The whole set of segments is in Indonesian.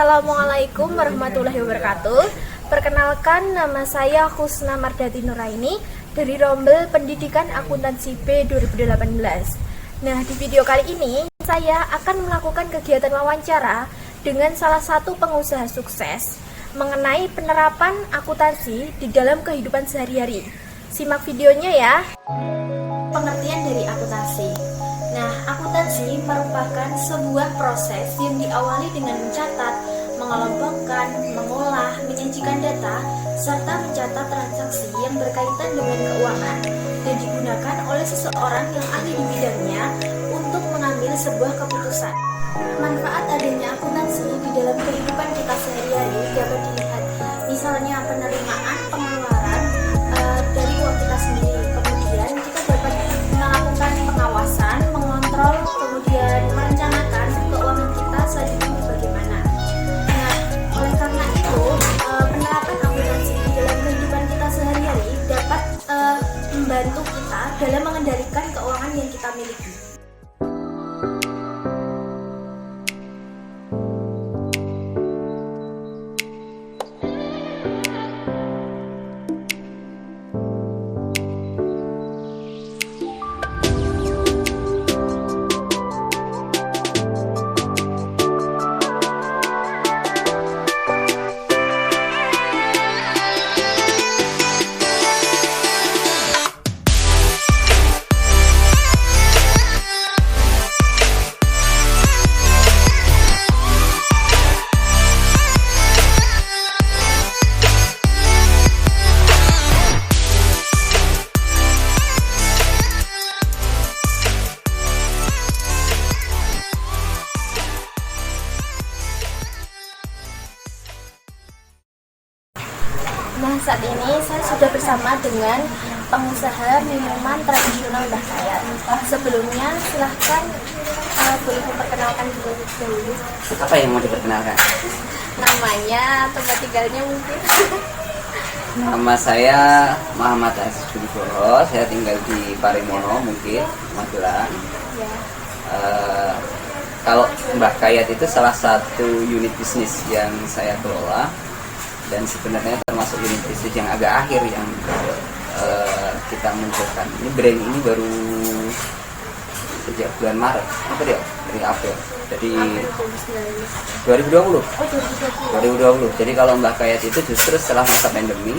Assalamualaikum warahmatullahi wabarakatuh. Perkenalkan, nama saya Husna Mardati Nuraini dari Rombel Pendidikan Akuntansi B 2018. Nah, di video kali ini saya akan melakukan kegiatan wawancara dengan salah satu pengusaha sukses mengenai penerapan akuntansi di dalam kehidupan sehari-hari. Simak videonya ya. Pengertian dari akuntansi. Nah, akuntansi merupakan sebuah proses yang diawali dengan mencatat, mengelompokkan, mengolah, menyajikan data, serta mencatat transaksi yang berkaitan dengan keuangan dan digunakan oleh seseorang yang ahli di bidangnya untuk mengambil sebuah keputusan. Manfaat adanya akuntansi di dalam kehidupan kita sehari-hari dapat dilihat, misalnya penerimaan, pengeluaran dari uang kita sendiri. Kemudian kita dapat melakukan pengawasan, mengontrol, kemudian merencanakan keuangan kita selanjutnya bagaimana. Nah, oleh karena itu, penerapan akuntansi di dalam kehidupan kita sehari-hari dapat membantu kita dalam mengendalikan keuangan yang kita miliki. Nah, saat ini saya sudah bersama dengan pengusaha minuman tradisional Mbah Kayat. Sebelumnya, silahkan boleh memperkenalkan dulu. Apa yang mau diperkenalkan? Namanya, tempat tinggalnya mungkin. Nama saya Muhammad Aziz Budiboro. Saya tinggal di Parimono, mungkin Magelang. Ya. Kalau Mbah Kayat itu salah satu unit bisnis yang saya kelola, dan sebenarnya termasuk unit bisnis yang agak akhir yang kita munculkan. Ini brand ini baru sejak bulan Maret, apa dia? Dari April. Jadi 2020. 2020. Jadi kalau Mbah Kayat itu justru setelah masa pandemi.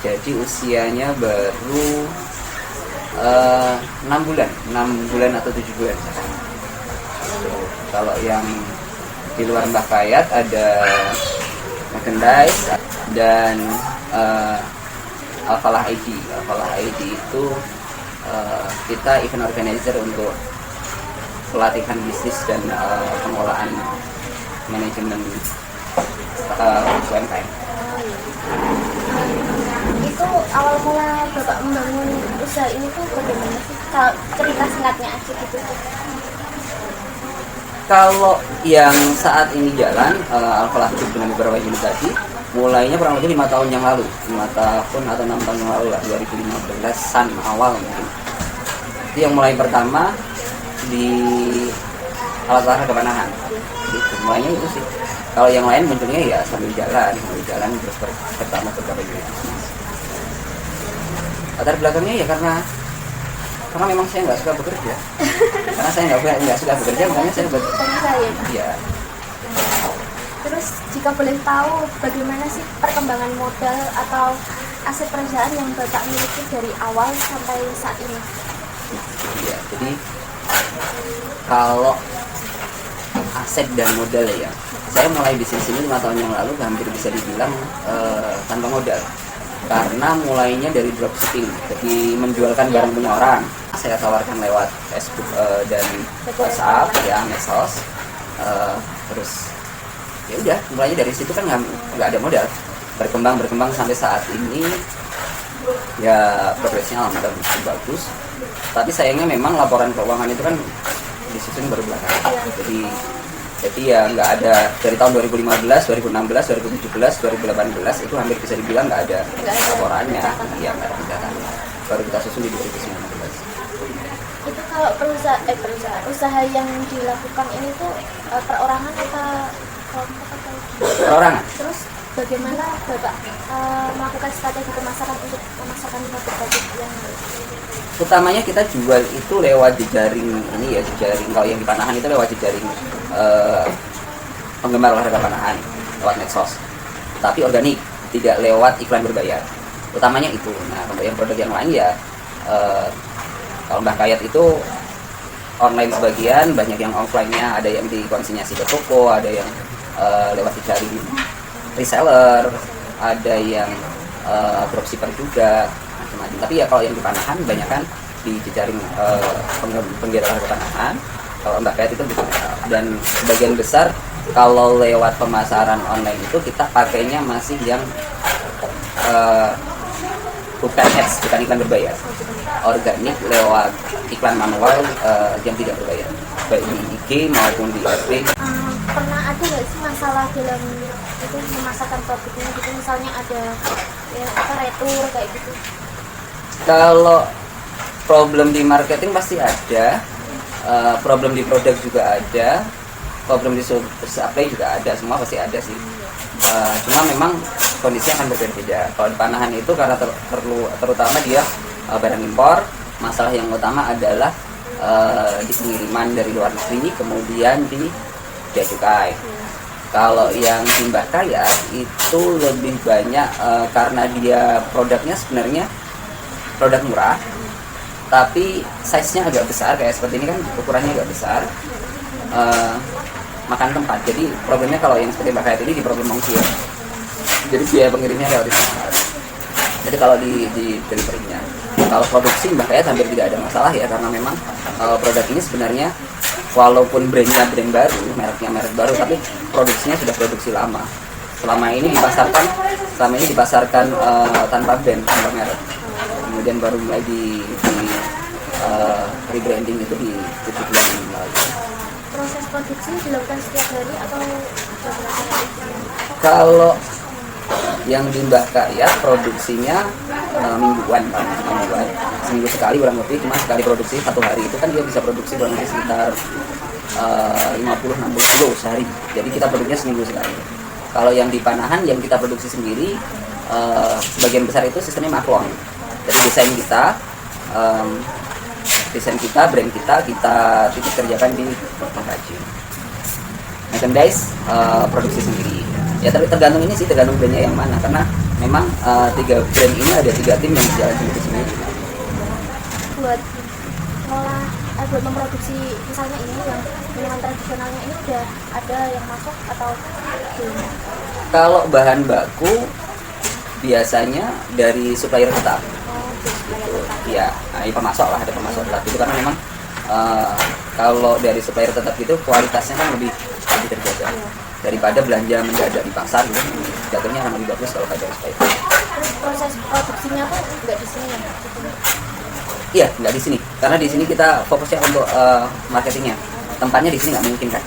Jadi usianya baru 6 bulan atau 7 bulan. Kalau yang di luar Mbah Kayat ada merchandise dan Al-Falah ID. Al-Falah ID itu kita event organizer untuk pelatihan bisnis dan pengolahan manajemen UMKM. Itu awal mula Bapak membangun usaha ini tuh bagaimana sih? Kalau cerita singkatnya aja gitu. Kalau yang saat ini jalan Al-Falah Group dengan beberapa unit tadi, mulainya kurang lebih 5 tahun yang lalu, 5 tahun atau 6 tahun yang lalu lah, 2015-an awal mungkin. Itu yang mulai pertama di alat olahraga panahan. Gitu, mulainya itu sih. Kalau yang lain munculnya ya sambil jalan terus pertama beberapa unit. Latar belakangnya ya karena memang saya nggak suka bekerja. Karena saya nggak suka bekerja, makanya saya bekerja. Ya. Terus jika boleh tahu bagaimana sih perkembangan modal atau aset perusahaan yang Bapak miliki dari awal sampai saat ini? Ya, jadi kalau aset dan modal ya, saya mulai bisnis ini 5 tahun yang lalu hampir bisa dibilang tanpa modal. Karena mulainya dari dropshipping, jadi menjualkan barang punya orang. Saya tawarkan lewat Facebook dan WhatsApp, ya medsos. Terus ya udah, mulainya dari situ kan nggak ada modal. Berkembang sampai saat ini ya progresnya alhamdulillah bagus. Tapi sayangnya memang laporan keuangan itu kan disusun baru belakangan. Jadi ya nggak ada dari tahun 2015, 2016, 2017, 2018 itu hampir bisa dibilang nggak ada laporannya, ya nggak ada pendatannya. Baru kita susun di 2019. Itu kalau usaha yang dilakukan ini tuh perorangan atau kelompok atau perorangan. Terus bagaimana Bapak melakukan strategi pemasaran untuk memasarkan produk-produk yang Utamanya kita jual itu lewat jejaring ini ya, jejaring kalau yang di Panahan itu lewat jejaring penggemar olahraga Panahan, lewat medsos. Tapi organik, tidak lewat iklan berbayar. Utamanya itu. Nah, untuk yang produk yang lain ya kalau Mbah Kayat itu online sebagian, banyak yang offline-nya, ada yang dikonsinyasi ke toko, ada yang lewat jejaring reseller, ada yang dropshipper juga, macam-macam. Tapi ya kalau yang di Panahan banyak kan di jejaring penggiat olahraga Panahan. Kalau Mbak Kayat itu dan sebagian besar kalau lewat pemasaran online itu kita pakainya masih yang bukan ads, bukan iklan berbayar, organik lewat iklan manual yang tidak berbayar, baik di IG maupun di FB. pernah ada nggak sih masalah dalam itu memasarkan produknya gitu, misalnya ada ya apa retur kayak gitu? Kalau problem di marketing pasti ada, problem di produk juga ada, problem di supply juga ada, semua pasti ada sih. Cuma memang kondisinya akan berbeda-beda. Kalau di Panahan itu karena terutama dia barang impor, masalah yang utama adalah di pengiriman dari luar negeri, kemudian di bea cukai. Kalau yang di Mbah Kayat itu lebih banyak karena dia produknya sebenarnya produk murah, tapi size-nya agak besar, kayak seperti ini kan ukurannya agak besar, makan tempat. Jadi problemnya kalau yang seperti Mbah Kayat ini di problem ongkir, jadi biaya pengirimnya relatif mahal. Jadi kalau di delivery-nya, kalau produksi Mbah Kayat hampir tidak ada masalah ya, karena memang produk ini sebenarnya walaupun brandnya brand baru, mereknya merek baru, tapi produksinya sudah produksi lama. Selama ini dipasarkan tanpa brand, tanpa merek. Kemudian baru mulai di rebranding itu di 7 bulan yang lalu. Proses produksi dilakukan setiap hari atau beberapa hari? Kalau yang di Mbah Kayat produksinya mingguan, seminggu sekali kurang lebih. Cuma sekali produksi satu hari itu kan dia bisa produksi kurang lebih sekitar 50-60 kilo sehari. Jadi kita produknya seminggu sekali. Kalau yang di Panahan yang kita produksi sendiri, sebagian besar itu sistemnya maklon. Jadi desain kita, brand kita titik kerjakan di pengrajin. Merchandise produksi sendiri. Ya tergantung ini sih, tergantung brandnya yang mana, karena memang 3 brand ini ada 3 tim yang berjalan sendiri. Buat buat memproduksi misalnya ini yang minuman tradisionalnya ini udah ada yang masuk atau belum? Kalau bahan baku biasanya dari supplier tetap. Ya, pemasok lah, ada pemasok tetap itu, karena memang kalau dari supplier tetap itu kualitasnya kan lebih terjaga daripada belanja mendadak di pasar gitu. Jatuhnya akan lebih bagus kalau ada supplier. Terus proses produksinya tuh nggak di sini ya? Iya, nggak di sini, karena di sini kita fokusnya untuk marketingnya. Tempatnya di sini nggak mungkin kan.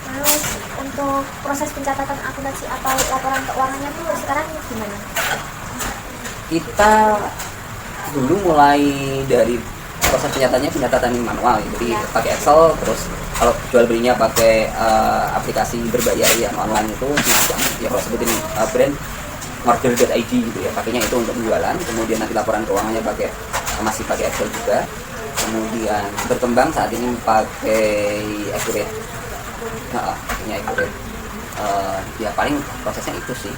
Terus untuk proses pencatatan akuntansi atau laporan keuangannya tuh sekarang gimana? Kita dulu mulai dari proses pencatatan manual, jadi pakai Excel, terus kalau jual belinya pakai aplikasi berbayar yang online itu semacam ya kalau sebutin brand order.id gitu ya, pakainya itu untuk penjualan. Kemudian nanti laporan keuangannya masih pakai Excel juga. Kemudian berkembang saat ini pakai Accurate. Pakainya Accurate. Ya paling prosesnya itu sih.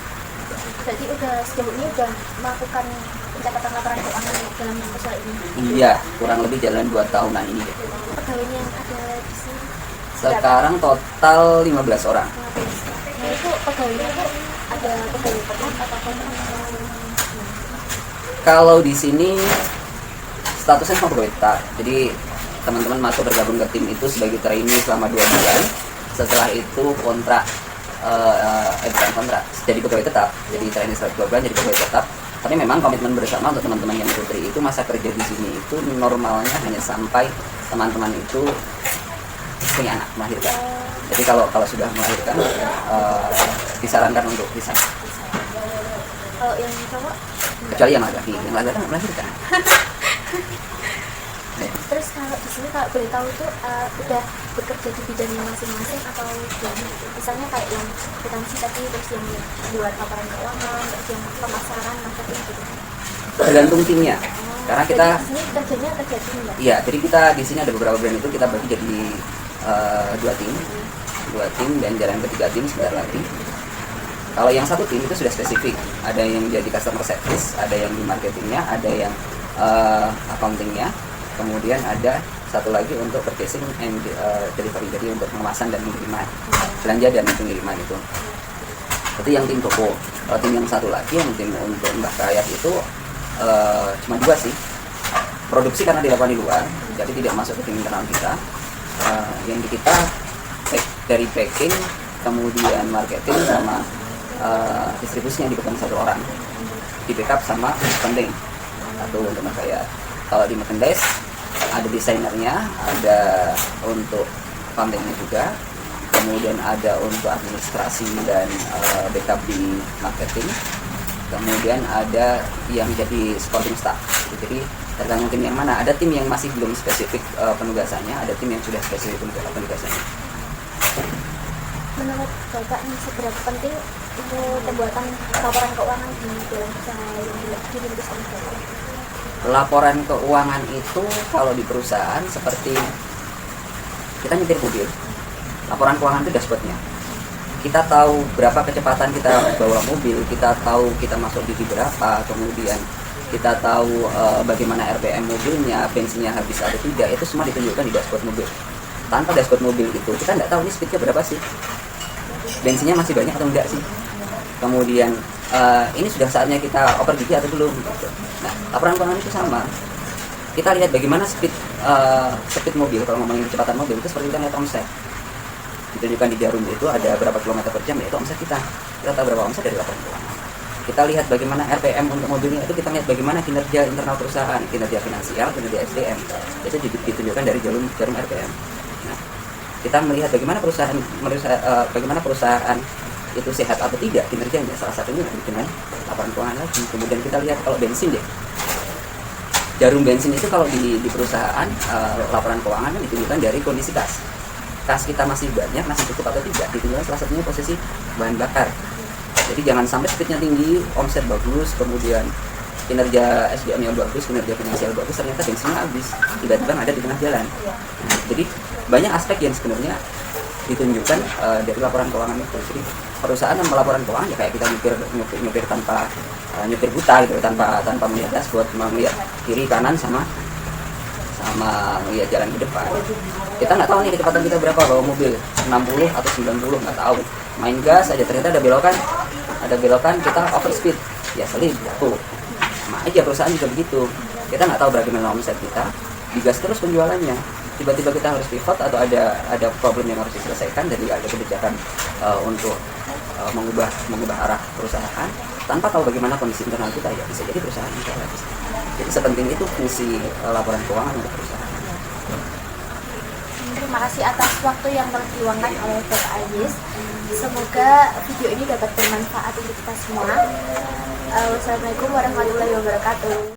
Jadi sejauh ini udah melakukan pencatatan laporan keuangan dalam usaha ini? Iya, kurang lebih jalan 2 tahunan ini deh. Pegawainya yang ada di sini Sekarang total 15 orang. Nah itu pegawainya tuh ada pegawai tetap atau kontrak? Kalau di sini statusnya sama pegawai tetap. Jadi teman-teman masuk bergabung ke tim itu sebagai trainee selama 2 bulan. Setelah itu bukan kontrak, jadi pegawai tetap. Jadi trainee selama 2 bulan jadi pegawai tetap. Tapi memang komitmen bersama untuk teman-teman yang putri itu masa kerja di sini itu normalnya hanya sampai teman-teman itu punya anak, melahirkan. Jadi kalau sudah melahirkan disarankan untuk resign. Kalau yang cowok? Kecuali yang laki-laki, yang laki-laki kan melahirkan. Terus Terus kalau di sini kalau boleh tahu tuh udah bekerja di bidangnya masing-masing atau gimana gitu? Misalnya kayak yang akuntansi tadi, terus yang luar laporan keuangan, terus yang pemasaran, marketing gitu. Tergantung timnya. Karena kita Jadi di sini kerjanya kerja tim ya? iya, jadi kita di sini ada beberapa brand itu kita bagi jadi dua tim dan jalan ketiga tim sebentar lagi. Kalau yang satu tim itu sudah spesifik, ada yang jadi customer service, ada yang di marketingnya, ada yang accountingnya, kemudian ada satu lagi untuk purchasing and delivery, jadi untuk pengemasan dan pengiriman, belanja dan pengiriman itu yang tim toko. Kalau tim yang satu lagi yang tim untuk Mbah Kayat itu cuma dua sih, produksi karena dilakukan di luar, jadi tidak masuk ke tim internal kita. Yang di kita dari packing, kemudian marketing sama distribusinya dipegang satu orang, di backup sama funding satu untuk Mbah Kayat. Kalau di merchandise ada desainernya, ada untuk fundingnya juga, kemudian ada untuk administrasi dan backup di marketing, kemudian ada yang jadi supporting staff. Jadi tergantung tim yang mana. Ada tim yang masih belum spesifik penugasannya, ada tim yang sudah spesifik penugasannya. Menurut Bapak ini seberapa penting untuk pembuatan laporan keuangan di dalam usaha yang dirintiskan Bapak? Laporan keuangan itu kalau di perusahaan seperti kita nyetir mobil, laporan keuangan itu dashboardnya. Kita tahu berapa kecepatan kita bawa mobil, kita tahu kita masuk di berapa, kemudian kita tahu bagaimana RPM mobilnya, bensinnya habis atau tidak, itu semua ditunjukkan di dashboard mobil. Tanpa dashboard mobil itu kita nggak tahu ini speednya berapa sih, bensinnya masih banyak atau enggak sih, kemudian ini sudah saatnya kita oper gigi atau belum gitu. Nah, laporan keuangan itu sama, kita lihat bagaimana speed mobil. Kalau ngomongin kecepatan mobil itu seperti kita lihat omset, ditunjukkan di jarum itu ada berapa kilometer per jam, yaitu omset kita tahu berapa omset dari laporan keuangan. Kita lihat bagaimana RPM untuk mobilnya, itu kita lihat bagaimana kinerja internal perusahaan, kinerja finansial, kinerja SDM, itu ditunjukkan dari jarum RPM. Nah, kita melihat bagaimana perusahaan itu sehat atau tidak kinerjanya, salah satunya dengan laporan keuangan lagi. Kemudian kita lihat kalau bensin deh, jarum bensin itu kalau di perusahaan laporan keuangan kan ditunjukkan dari kondisi kas kita masih banyak, masih cukup atau tidak, ditunjukkan salah satunya posisi bahan bakar. Jadi jangan sampai speednya tinggi, omset bagus, kemudian kinerja SDM yang bagus, kinerja finansial bagus, ternyata bensinnya habis, tiba-tiba ada di tengah jalan. Nah, jadi banyak aspek yang sebenarnya ditunjukkan dari laporan keuangan itu. Jadi perusahaan yang melaporan keuangan ya kayak kita nyupir tanpa nyupir buta gitu, tanpa melihat dashboard, cuma melihat kiri kanan sama melihat jalan ke depan. Kita nggak tahu nih kecepatan kita berapa bawa mobil, 60 atau 90, nggak tahu. Main gas aja ternyata ada belokan kita over speed, ya selip jatuh. Sama aja perusahaan juga begitu. Kita nggak tahu bagaimana omset kita, digas terus penjualannya. Tiba-tiba kita harus pivot atau ada problem yang harus diselesaikan, jadi ada kebijakan untuk mengubah arah perusahaan tanpa tahu bagaimana kondisi internal kita, ya bisa jadi perusahaan kita habis. Jadi sepenting itu fungsi laporan keuangan untuk perusahaan. Terima kasih atas waktu yang telah diluangkan oleh Bapak Ayis. Semoga video ini dapat bermanfaat untuk kita semua. Wassalamualaikum warahmatullahi wabarakatuh.